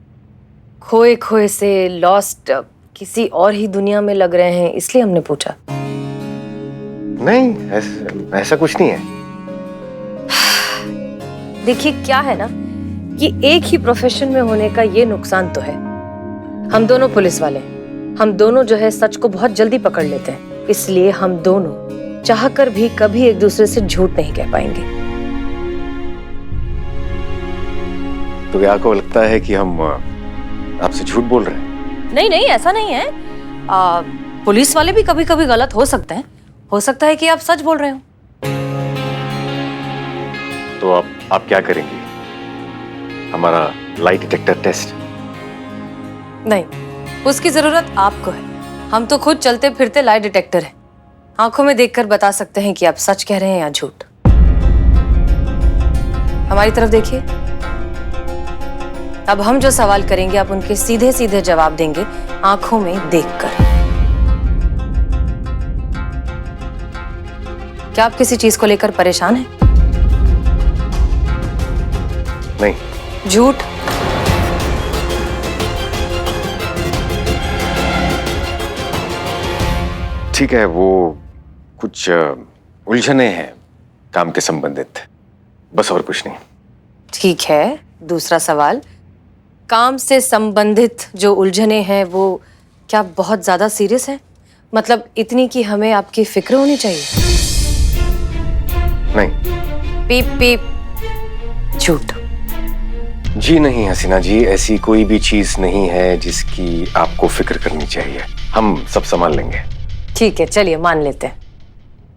खोए खोए से, लॉस्ट, किसी और ही दुनिया में लग रहे हैं, इसलिए हमने पूछा। नहीं, ऐसा कुछ नहीं है। देखिए क्या है ना, कि एक ही प्रोफेशन में होने का ये नुकसान तो है, हम दोनों पुलिस वाले हैं, हम दोनों जो है सच को बहुत जल्दी पकड़ लेते हैं, इसलिए हम दोनों चाहकर भी कभी एक दूसरे से झूठ नहीं कह पाएंगे। तो क्या आपको लगता है कि हम आपसे झूठ बोल रहे हैं? नहीं नहीं, ऐसा नहीं है। पुलिस वाले भी कभी कभी गलत हो सकते हैं, हो सकता है कि आप सच बोल रहे हो। तो आप क्या करेंगे? हमारा लाइट डिटेक्टर टेस्ट? नहीं, उसकी जरूरत आपको है। हम तो खुद चलते फिरते लाई डिटेक्टर है, आंखों में देखकर बता सकते हैं कि आप सच कह रहे हैं या झूठ। हमारी तरफ देखिए। अब हम जो सवाल करेंगे आप उनके सीधे सीधे जवाब देंगे, आंखों में देखकर। क्या आप किसी चीज को लेकर परेशान हैं? नहीं। झूठ? ठीक है, वो कुछ उलझने हैं काम के संबंधित, बस और कुछ नहीं। ठीक है, दूसरा सवाल, काम से संबंधित जो उलझने हैं वो क्या बहुत ज्यादा सीरियस है? मतलब इतनी कि हमें आपकी फिक्र होनी चाहिए? नहीं। पीप पीप। झूठ? जी नहीं हसीना जी, ऐसी कोई भी चीज नहीं है जिसकी आपको फिक्र करनी चाहिए। हम सब संभाल लेंगे। ठीक है, चलिए मान लेते हैं।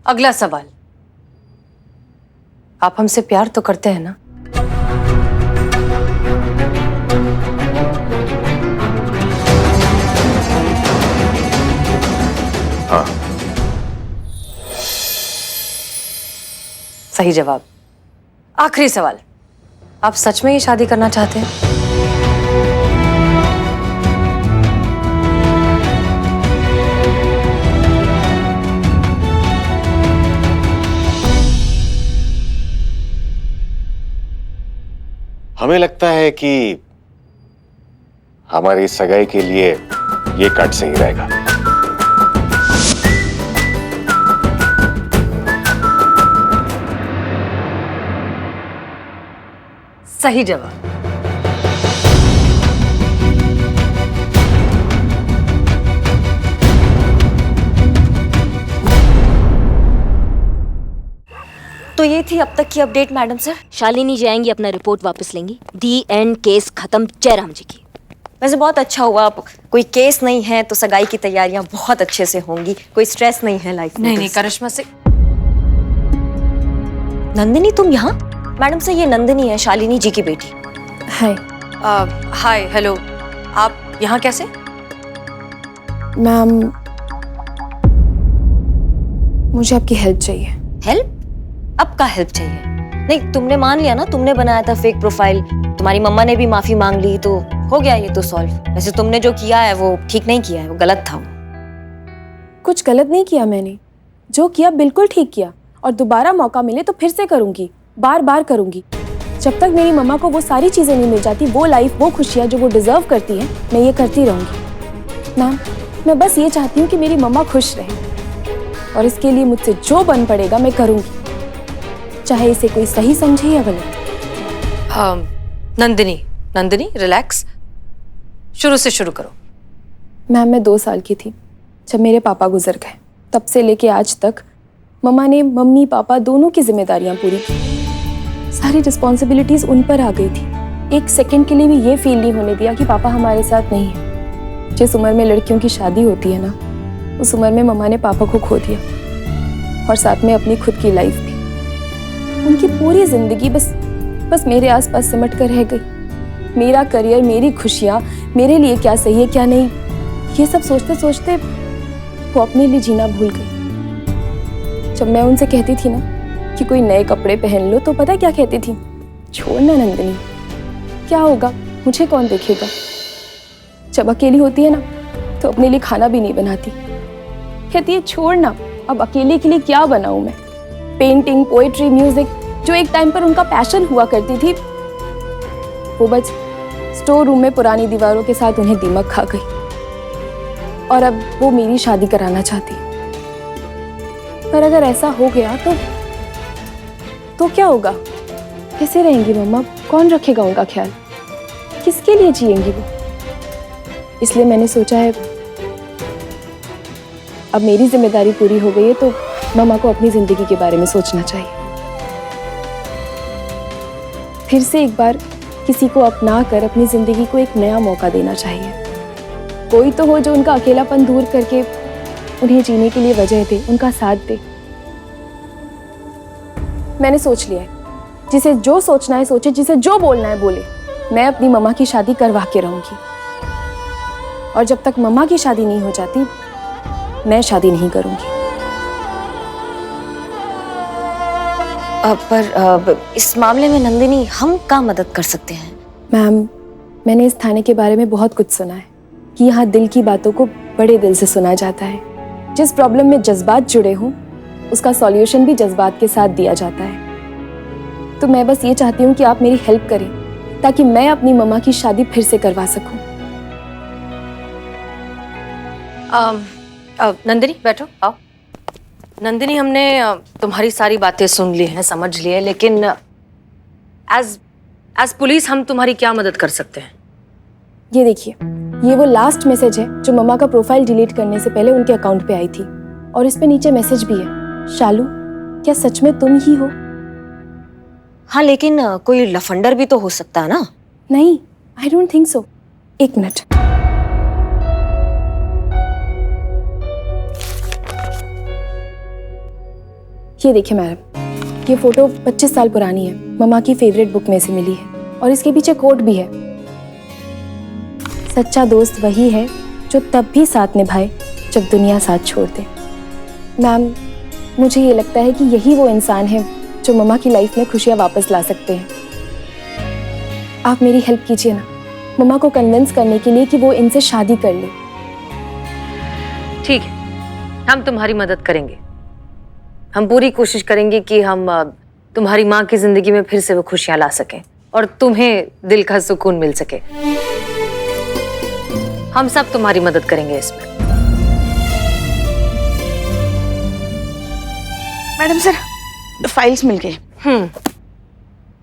अगला सवाल, आप हमसे प्यार तो करते हैं ना? हाँ। सही जवाब। आखिरी सवाल, आप सच में ये शादी करना चाहते हैं? हमें लगता है कि हमारी सगाई के लिए ये कार्ड सही रहेगा। सही जवाब। तो ये थी अब तक की अपडेट मैडम सर। शालिनी जाएंगी, अपना रिपोर्ट वापस लेंगी। दी एंड, केस खत्म जयराम जी की। वैसे बहुत अच्छा हुआ, अब कोई केस नहीं है तो सगाई की तैयारियां बहुत अच्छे से होंगी, कोई स्ट्रेस नहीं है लाइफ में। नहीं नहीं करिश्मा से। नंदिनी तुम यहाँ? मैडम से ये नंदिनी है, शालिनी जी की बेटी। हाय। हाय, हेलो। आप यहाँ कैसे? मैम, मुझे आपकी हेल्प चाहिए। हेल्प? अब का हेल्प चाहिए? नहीं, तुमने मान लिया ना, तुमने बनाया था फेक प्रोफाइल, तुम्हारी मम्मा ने भी माफी मांग ली, तो हो गया ये तो सॉल्व। वैसे तुमने जो किया है वो ठीक नहीं किया है, वो गलत था। कुछ गलत नहीं किया मैंने, जो किया बिल्कुल ठीक किया, और दोबारा मौका मिले तो फिर से करूंगी, बार बार करूंगी। जब तक मेरी मम्मा को वो सारी चीजें नहीं मिल जाती, वो लाइफ, वो खुशियाँ जो वो डिजर्व करती है, मैं ये करती रहूंगी। मैम, मैं बस ये चाहती हूँ कि मेरी मम्मा खुश रहे, और इसके लिए मुझसे जो बन पड़ेगा मैं करूंगी, चाहे इसे कोई सही समझे या गलत। नंदिनी रिलैक्स, शुरू से शुरू करो। मैम, मैं 2 साल की थी जब मेरे पापा गुजर गए। तब से लेके आज तक मम्मा ने मम्मी पापा दोनों की जिम्मेदारियां पूरी की। सारी रिस्पॉन्सिबिलिटीज उन पर आ गई थी। एक सेकंड के लिए भी ये फील नहीं होने दिया कि पापा हमारे साथ नहीं है। जिस उम्र में लड़कियों की शादी होती है ना, उस उम्र में मम्मा ने पापा को खो दिया और साथ में अपनी खुद की लाइफ भी। उनकी पूरी जिंदगी बस मेरे आसपास सिमट कर रह गई। मेरा करियर, मेरी खुशियाँ, मेरे लिए क्या सही है क्या नहीं, ये सब सोचते सोचते वो अपने लिए जीना भूल गई। जब मैं उनसे कहती थी ना कि कोई नए कपड़े पहन लो, तो पता क्या कहती थी? छोड़ना नंदिनी, क्या होगा, मुझे कौन देखेगा। जब अकेली होती है ना तो अपने लिए खाना भी नहीं बनाती। कहती है छोड़ना, अब अकेले के लिए क्या बनाऊं मैं। पेंटिंग, पोएट्री, म्यूजिक, जो एक टाइम पर उनका पैशन हुआ करती थी, वो बस स्टोर रूम में पुरानी दीवारों के साथ उन्हें दीमक खा गई। और अब वो मेरी शादी कराना चाहती। पर अगर ऐसा हो गया तो क्या होगा? कैसे रहेंगी मम्मा? कौन रखेगा उनका ख्याल? किसके लिए जिएंगी वो? इसलिए मैंने सोचा है अब मेरी जिम्मेदारी पूरी हो गई है तो मम्मा को अपनी जिंदगी के बारे में सोचना चाहिए। फिर से एक बार किसी को अपना कर अपनी जिंदगी को एक नया मौका देना चाहिए। कोई तो हो जो उनका अकेलापन दूर करके उन्हें जीने के लिए वजह दे, उनका साथ दे। मैंने सोच लिया है, जिसे जो सोचना है सोचे, जिसे जो बोलना है बोले। मैं अपनी मम्मा की शादी करवा के रहूंगी और जब तक मम्मा की शादी नहीं हो जाती मैं शादी नहीं करूंगी। पर इस मामले में नंदिनी हम क्या मदद कर सकते हैं? मैम, मैंने इस थाने के बारे में बहुत कुछ सुना है कि यहाँ दिल की बातों को बड़े दिल से सुना जाता है। जिस प्रॉब्लम में जज्बात जुड़े हों उसका सॉल्यूशन भी जज्बात के साथ दिया जाता है। तो मैं बस ये चाहती हूँ कि आप मेरी हेल्प करें ताकि मैं अपनी मम्मा की शादी फिर से करवा सकूं। नंदिनी बैठो, आओ। नंदिनी, हमने तुम्हारी सारी बातें सुन ली हैं, समझ ली है, लेकिन एज पुलिस हम तुम्हारी क्या मदद कर सकते हैं? ये देखिए, ये वो लास्ट मैसेज है जो मम्मा का प्रोफाइल डिलीट करने से पहले उनके अकाउंट पे आई थी और इस पे नीचे मैसेज भी है, शालू क्या सच में तुम ही हो? हाँ, लेकिन कोई लफंडर भी तो हो सकता है ना? नहीं, आई डोंट थिंक सो। एक मिनट, ये देखिए मैडम, ये फोटो 25 साल पुरानी है, मम्मा की फेवरेट बुक में से मिली है और इसके पीछे कोट भी है, सच्चा दोस्त वही है जो तब भी साथ निभाए जब दुनिया साथ छोड़ दे। मैम, मुझे ये लगता है कि यही वो इंसान है जो मम्मा की लाइफ में खुशियां वापस ला सकते हैं। आप मेरी हेल्प कीजिए ना, मम्मा को कन्विंस करने के लिए कि वो इनसे शादी कर ले। ठीक है, हम तुम्हारी मदद करेंगे। हम पूरी कोशिश करेंगे कि हम तुम्हारी माँ की जिंदगी में फिर से वो खुशियां ला सकें और तुम्हें दिल का सुकून मिल सके। हम सब तुम्हारी मदद करेंगे इसमें। मैडम सर, फाइल्स मिल गई।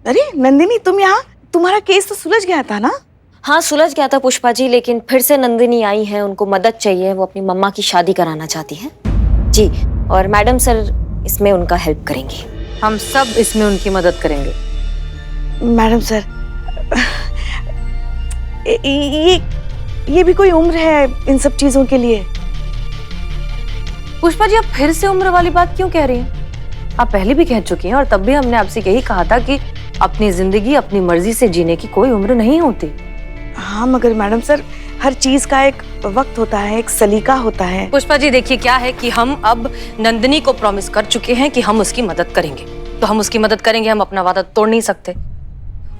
अरे नंदिनी, तुम यहाँ? तुम्हारा केस तो सुलझ गया था ना? हाँ, सुलझ गया था पुष्पा जी, लेकिन फिर से नंदिनी आई है, उनको मदद चाहिए, वो अपनी मम्मा की शादी कराना चाहती हैं जी। और मैडम सर इसमें उनका हेल्प करेंगे। हम सब इसमें उनकी मदद करेंगे। मैडम सर, ये भी कोई उम्र है इन सब चीजों के लिए? पुष्पा जी, आप फिर से उम्र वाली बात क्यों कह रही हैं? आप पहले भी कह चुकी हैं और तब भी हमने आपसे यही कहा था कि अपनी जिंदगी अपनी मर्जी से जीने की कोई उम्र नहीं होती। हाँ, मगर मैडम सर, हर चीज का एक वक्त होता है, एक सलीका होता है। पुष्पा जी देखिए, क्या है कि हम अब नंदिनी को प्रॉमिस कर चुके हैं कि हम उसकी मदद करेंगे, तो हम उसकी मदद करेंगे। हम अपना वादा तोड़ नहीं सकते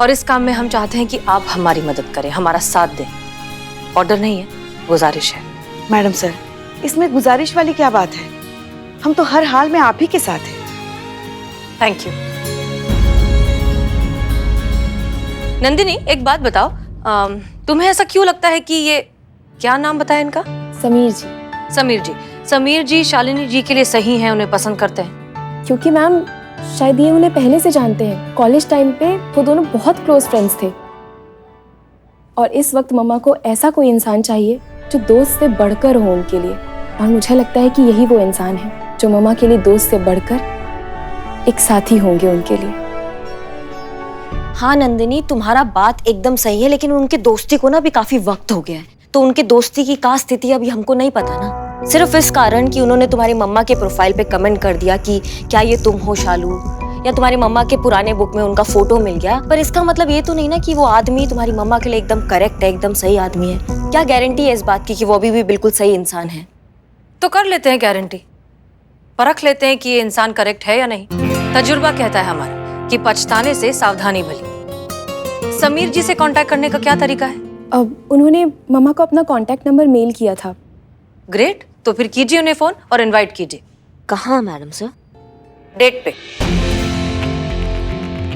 और इस काम में हम चाहते हैं कि आप हमारी मदद करें, हमारा साथ दें। ऑर्डर नहीं है, गुजारिश है। मैडम सर, इसमें गुजारिश वाली क्या बात है? हम तो हर हाल में आप ही के साथ हैं। Thank you. नंदिनी, एक बात बताओ, तुम्हें ऐसा क्यों लगता है कि ये, क्या नाम बताया इनका? समीर जी। समीर जी शालिनी जी के लिए सही हैं, उन्हें पसंद करते हैं? क्योंकि मैम शायद ये उन्हें पहले से जानते हैं। कॉलेज टाइम पे वो दोनों बहुत क्लोज फ्रेंड्स थे और इस वक्त मम्मा को ऐसा कोई इंसान चाहिए जो दोस्त से बढ़कर हो उनके लिए, और मुझे लगता है कि यही वो इंसान है। जो मम्मा के लिए दोस्त से बढ़कर एक साथी होंगे उनके लिए। हाँ नंदिनी, तुम्हारा बात एकदम सही है, लेकिन उनके दोस्ती को ना अभी काफी वक्त हो गया है, तो उनके दोस्ती की क्या स्थिति अभी हमको नहीं पता ना। सिर्फ इस कारण कि उन्होंने तुम्हारी मम्मा के प्रोफाइल पे कमेंट कर दिया कि क्या ये तुम हो शालू, या तुम्हारी मम्मा के पुराने बुक में उनका फोटो मिल गया, पर इसका मतलब ये तो नहीं ना कि वो आदमी तुम्हारी मम्मा के लिए एकदम करेक्ट है, एकदम सही आदमी है। क्या गारंटी है इस बात की कि वो अभी भी बिल्कुल सही इंसान है? तो कर लेते हैं गारंटी, परख लेते हैं कि ये इंसान करेक्ट है या नहीं। तजुर्बा कहता है हमारा कि पछताने से सावधानी भली। समीर जी से कांटेक्ट करने का क्या तरीका है? अब उन्होंने मम्मा को अपना कांटेक्ट नंबर मेल किया था। ग्रेट, तो फिर कीजिए उन्हें फोन और इनवाइट कीजिए। कहाँ मैडम सर? डेट पे।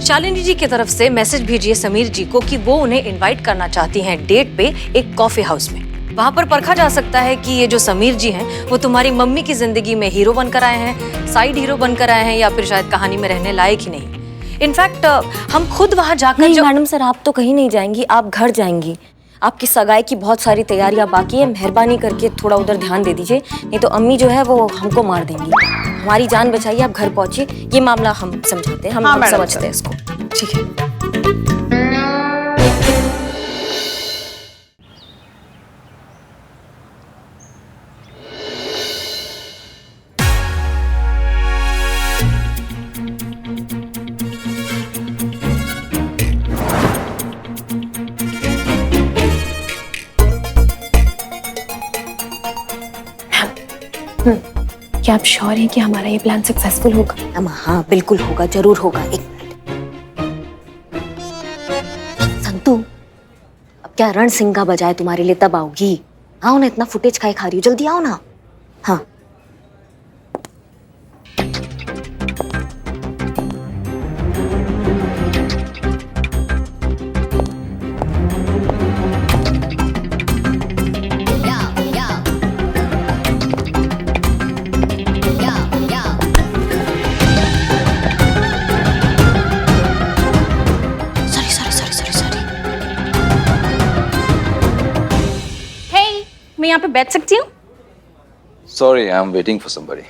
शालिनी जी की तरफ से मैसेज भेजिए समीर जी को कि वो उन्हें इनवाइट करना चाहती हैं डेट पे एक कॉफी हाउस में। वहां पर परखा जा सकता है कि ये जो समीर जी हैं वो तुम्हारी मम्मी की जिंदगी में हीरो बनकर आए हैं, साइड हीरो बनकर आए हैं, या फिर शायद कहानी में रहने लायक ही नहीं। इनफैक्ट हम खुद वहां जाकर नहीं मैडम सर, आप तो कहीं नहीं जाएंगी, आप घर जाएंगी। आपकी सगाई की बहुत सारी तैयारियां बाकी है, मेहरबानी करके थोड़ा उधर ध्यान दे दीजिए, नहीं तो अम्मी जो है वो हमको मार देंगी। हमारी जान बचाइए, आप घर पहुंचिए, ये मामला हम समझाते हैं, हम समझते हैं इसको। ठीक है। क्या आप श्योर हैं कि हमारा ये प्लान सक्सेसफुल होगा? हाँ बिल्कुल होगा, जरूर होगा। एक मिनट संतू, अब क्या रण सिंगा बजाए तुम्हारे लिए तब आओगी? आओ ना, इतना फुटेज खाए खा रही हो, जल्दी आओ ना। हाँ मैं यहाँ पे बैठ सकती हूँ? Sorry, I'm waiting for somebody.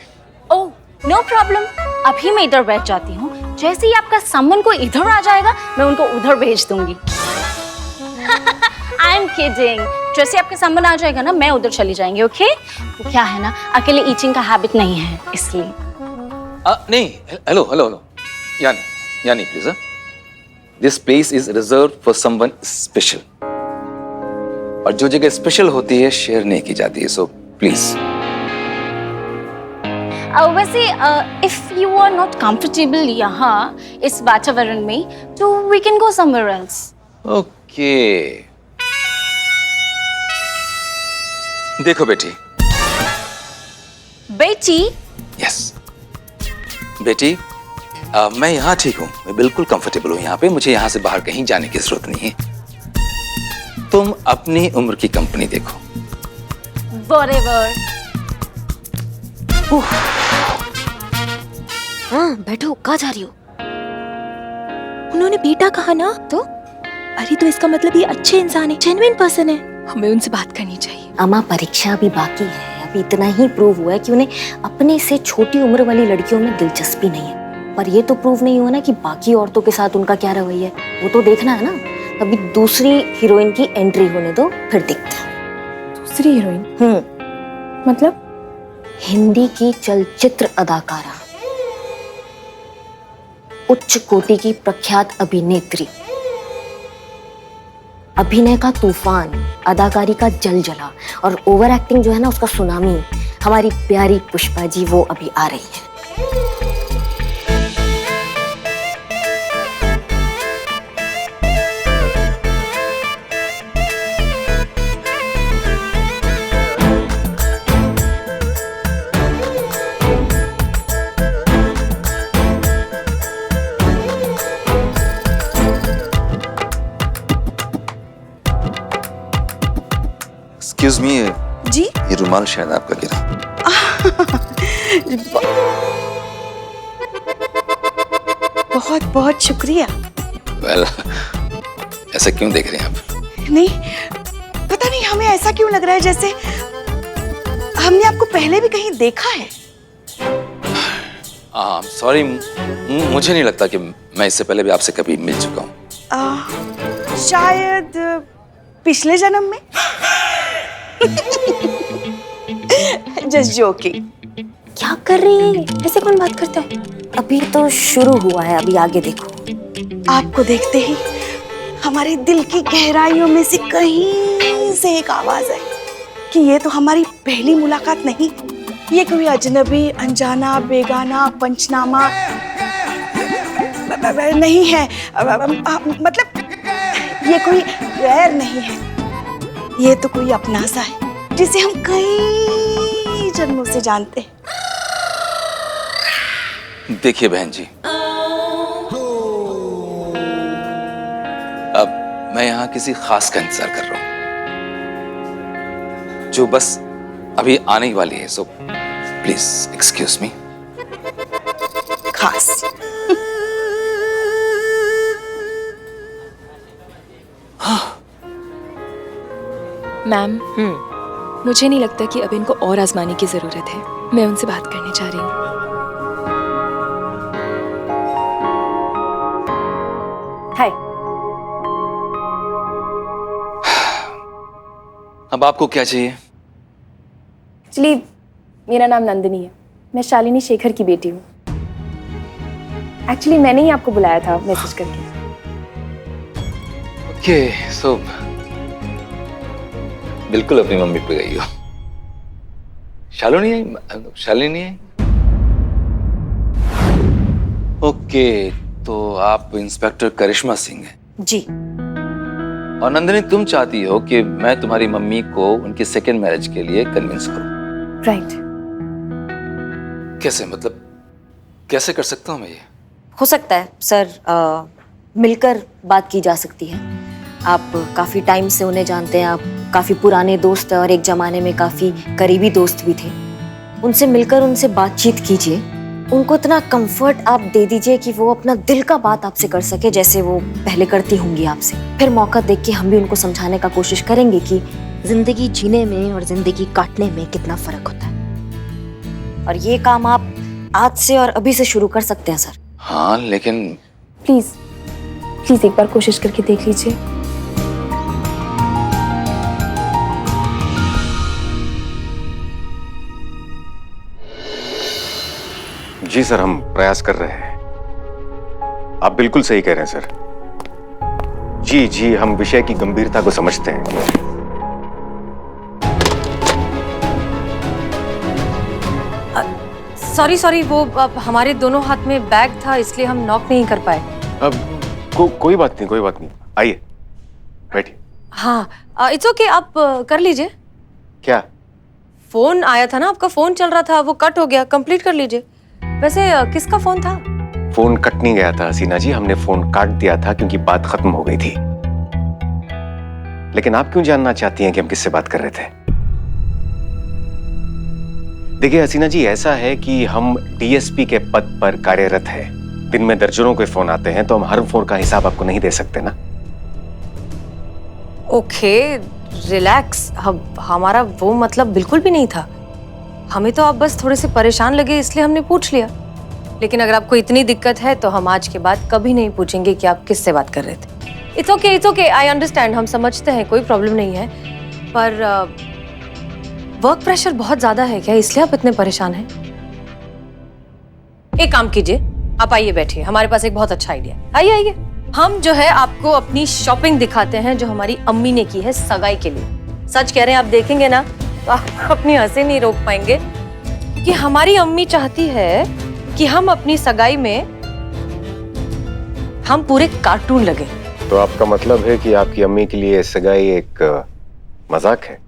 Oh, no problem. अभी मैं इधर बैठ जाती हूँ। जैसे ही आपका सामान को इधर आ जाएगा, मैं उनको उधर भेज दूंगी। I am kidding. जैसे आपका सामान आ जाएगा ना, मैं उधर चली जाएंगी, ओके? वो क्या है ना, अकेले ईटिंग का हैबिट नहीं है, इसलिए। नहीं, hello. Yani, please. This place is reserved for someone special. और जो जगह स्पेशल होती है शेयर नहीं की जाती है, सो प्लीज। वैसे if you are not comfortable यहाँ इस वातावरण में, तो we can go somewhere else. Okay. देखो बेटी। यस बेटी, मैं यहाँ ठीक हूँ, मैं बिल्कुल कंफर्टेबल हूँ यहाँ पे, मुझे यहाँ से बाहर कहीं जाने की जरूरत नहीं है। तुम अपनी उम्र की कंपनी देखो। Whatever. हाँ बैठो, कहाँ जा रही हो? उन्होंने बेटा कहा ना, तो अरे तो इसका मतलब ये अच्छे इंसान है, जेन्युइन पर्सन है, हमें उनसे बात करनी चाहिए। अम्मा परीक्षा अभी बाकी है, अभी इतना ही प्रूव हुआ है कि उन्हें अपने से छोटी उम्र वाली लड़कियों में दिलचस्पी नहीं है, पर ये तो प्रूव नहीं हुआ ना कि बाकी औरतों के साथ उनका क्या रवैया है, वो तो देखना है ना। अभी दूसरी हीरोइन की एंट्री होने दो, फिर देखते हैं। दूसरी हीरोइन? मतलब? हिंदी की चलचित्र अदाकारा, उच्च कोटि की प्रख्यात अभिनेत्री, अभिनय का तूफान, अदाकारी का जलजला और ओवर एक्टिंग जो है ना उसका सुनामी, हमारी प्यारी पुष्पा जी वो अभी आ रही है। एक्सक्यूज मी जी, ये रुमाल शायद आपका गिरा। बहुत बहुत शुक्रिया। वेल, ऐसा क्यों देख रहे हैं आप? नहीं, पता नहीं हमें ऐसा क्यों लग रहा है जैसे हमने आपको पहले भी कहीं देखा है। हाँ सॉरी, मुझे नहीं लगता कि मैं इससे पहले भी आपसे कभी मिल चुका हूँ। शायद पिछले जन्म में। Just joking. क्या कर रही है? ऐसे कौन बात करता है? अभी तो शुरू हुआ है, अभी आगे देखो। आपको देखते ही हमारे दिल की गहराइयों में से कहीं से एक आवाज आई कि ये तो हमारी पहली मुलाकात नहीं, ये कोई अजनबी, अनजाना, बेगाना, पंचनामा नहीं है। मतलब ये कोई गैर नहीं है, ये तो कोई अपना सा है जिसे हम कई जन्मों से जानते हैं। देखिए बहन जी, अब मैं यहाँ किसी खास का इंतजार कर रहा हूँ जो बस अभी आने ही वाली है, सो प्लीज एक्सक्यूज मी। खास? मैम, मुझे नहीं लगता कि अब इनको और आजमाने की जरूरत है। मैं उनसे बात करने जा रही हूँ। हाय। अब आपको क्या चाहिए? एक्चुअली मेरा नाम नंदिनी है, मैं शालिनी शेखर की बेटी हूँ। एक्चुअली मैंने ही आपको बुलाया था मैसेज करके। ओके, सो बिल्कुल अपनी मम्मी पे गई हो। शालिनी आई? शालिनी आई? ओके, तो आप इंस्पेक्टर करिश्मा सिंह हैं? जी। और नंदिनी, तुम चाहती हो कि मैं तुम्हारी मम्मी को उनकी सेकेंड मैरिज के लिए कन्विंस करूं? राइट। कैसे, मतलब कैसे कर सकता हूं मैं ये? हो सकता है सर, मिलकर बात की जा सकती है। आप काफ़ी टाइम से उन्हें जानते हैं, आप काफ़ी पुराने दोस्त हैं और एक ज़माने में काफ़ी करीबी दोस्त भी थे। उनसे मिलकर उनसे बातचीत कीजिए, उनको इतना कंफर्ट आप दे दीजिए कि वो अपना दिल का बात आपसे कर सके जैसे वो पहले करती होंगी आपसे। फिर मौका देख के हम भी उनको समझाने का कोशिश करेंगे कि जिंदगी जीने में और जिंदगी काटने में कितना फर्क होता है। और ये काम आप आज से और अभी से शुरू कर सकते हैं सर। हाँ, लेकिन प्लीज प्लीज एक बार कोशिश करके देख लीजिए। जी सर, हम प्रयास कर रहे हैं। आप बिल्कुल सही कह रहे हैं सर। जी जी, हम विषय की गंभीरता को समझते हैं। सॉरी, वो अब हमारे दोनों हाथ में बैग था इसलिए हम नॉक नहीं कर पाए। अब कोई बात नहीं, कोई बात नहीं, आइए बैठिए। हाँ, इट्स ओके, आप कर लीजिए। क्या? फोन आया था ना, आपका फोन चल रहा था, वो कट हो गया, कंप्लीट कर लीजिए। वैसे किसका फोन था? फोन कट नहीं गया था हसीना जी, हमने फोन काट दिया था क्योंकि बात खत्म हो गई थी। लेकिन आप क्यों जानना चाहती हैं कि हम किससे बात कर रहे थे? देखिए हसीना जी, ऐसा है कि हम डीएसपी के पद पर कार्यरत हैं। दिन में दर्जनों के फोन आते हैं, तो हम हर फोन का हिसाब आपको नहीं दे सकते ना। Okay, relax. हमारा वो मतलब बिल्कुल भी नहीं था। हमें तो आप बस थोड़े से परेशान लगे इसलिए हमने पूछ लिया। लेकिन अगर आपको इतनी दिक्कत है तो हम आज के बाद कभी नहीं पूछेंगे कि आप किससे बात कर रहे थे। इट्स ओके, आई अंडरस्टैंड, हम समझते हैं, कोई प्रॉब्लम नहीं है। पर वर्क प्रेशर बहुत ज्यादा है क्या, इसलिए आप इतने परेशान हैं? एक काम कीजिए, आप आइए बैठिए, हमारे पास एक बहुत अच्छा आइडिया है। आइए, हम जो है आपको अपनी शॉपिंग दिखाते हैं जो हमारी अम्मी ने की है सगाई के लिए। सच कह रहे हैं, आप देखेंगे ना तो आप अपनी हंसी नहीं रोक पाएंगे कि हमारी अम्मी चाहती है कि हम अपनी सगाई में हम पूरे कार्टून लगे। तो आपका मतलब है कि आपकी अम्मी के लिए सगाई एक मजाक है?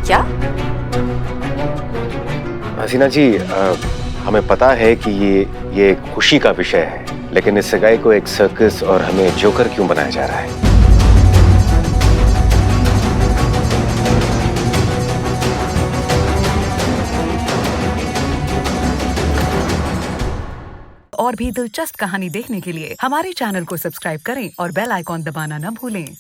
क्या? हसीना जी, हमें पता है कि ये एक खुशी का विषय है, लेकिन इस सगाई को एक सर्कस और हमें जोकर क्यों बनाया जा रहा है? और भी दिलचस्प कहानी देखने के लिए हमारे चैनल को सब्सक्राइब करें और बेल आइकॉन दबाना न भूलें।